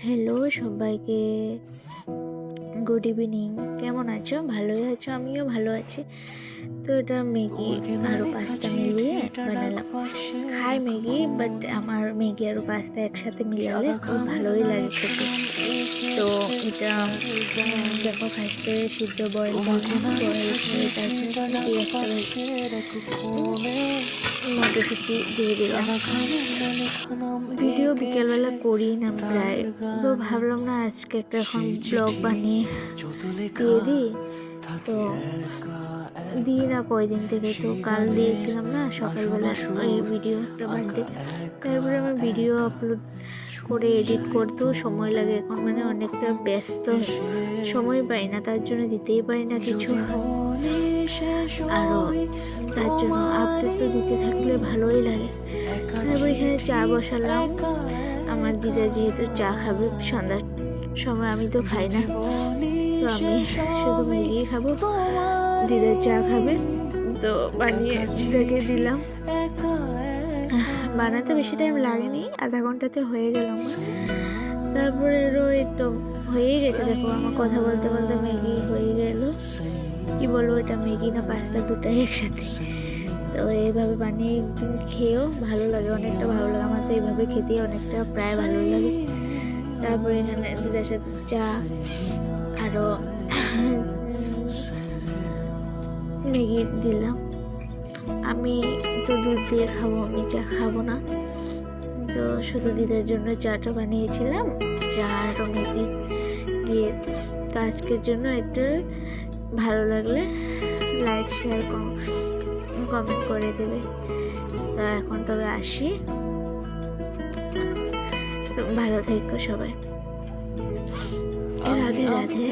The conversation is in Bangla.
হ্যালো সবাইকে, গুড ইভিনিং। কেমন আছো? ভালোই আছো? আমিও ভালো আছি। তো এটা ম্যাগি আরও পাস্তা মিলিয়ে বানালাম। খাই ম্যাগি, বাট আমার ম্যাগি আর পাস্তা একসাথে মিলালে খুব ভালোই লাগে খেতে। তো এটা দেখো ফার্স্টে সিদ্ধ বয়েল করে তারপরে মটরশুঁটি দিয়ে দিলাম। ভিডিও বিকেলবেলা করি না প্রায়, তো ভাবলাম না আজকে একটা এখন ব্লগ বানিয়ে দিয়ে দিই। তো দিই না কয়দিন থেকে, তো কাল দিয়েছিলাম না সকালবেলা ওই ভিডিও একটা বার্থডে। তারপরে আমি ভিডিও আপলোড করে এডিট করতেও সময় লাগে এখন, মানে অনেকটা ব্যস্ত, সময় পাই না, তার জন্য দিতেই পারি না কিছু। আরও তার জন্য আপলোড তো দিতে থাকলে ভালোই লাগে। তারপর এখানে চা বসালাম। আমার দিদা যেহেতু চা খাবে সন্ধ্যার সময়, আমি তো খাই না, তো আমি শুধু ম্যাগি খাবো, দিদা চা খাবে, তো বানিয়ে দিদাকে দিলাম। বানাতে বেশি টাইম লাগেনি, আধা ঘন্টাতে হয়ে গেল আমার। তারপরে এই তো হয়েই গেছে, দেখো আমার কথা বলতে বলতে ম্যাগি হয়ে গেল। কি বলবো, এটা ম্যাগি না পাস্তা দুটাই একসাথে। তো এইভাবে বানিয়ে একদিন খেয়েও ভালো লাগে, অনেকটা ভালো লাগে। আমার তো এইভাবে খেতেই অনেকটা প্রায় ভালো লাগে। তারপরে এখানে দিদার সাথে চা আরও ম্যাগি দিলাম। আমি তো দুধ দিয়ে খাবো, আমি চা খাবো না, তো শুধু দিদার জন্য চাটা বানিয়েছিলাম, চা আরও ম্যাগি দিয়ে। তো আজকের জন্য একটু ভালো লাগলে লাইক শেয়ার কমেন্ট করে দেবে। তো এখন তবে আসি, ভালো থেকো সবাই, রাধে রাধে।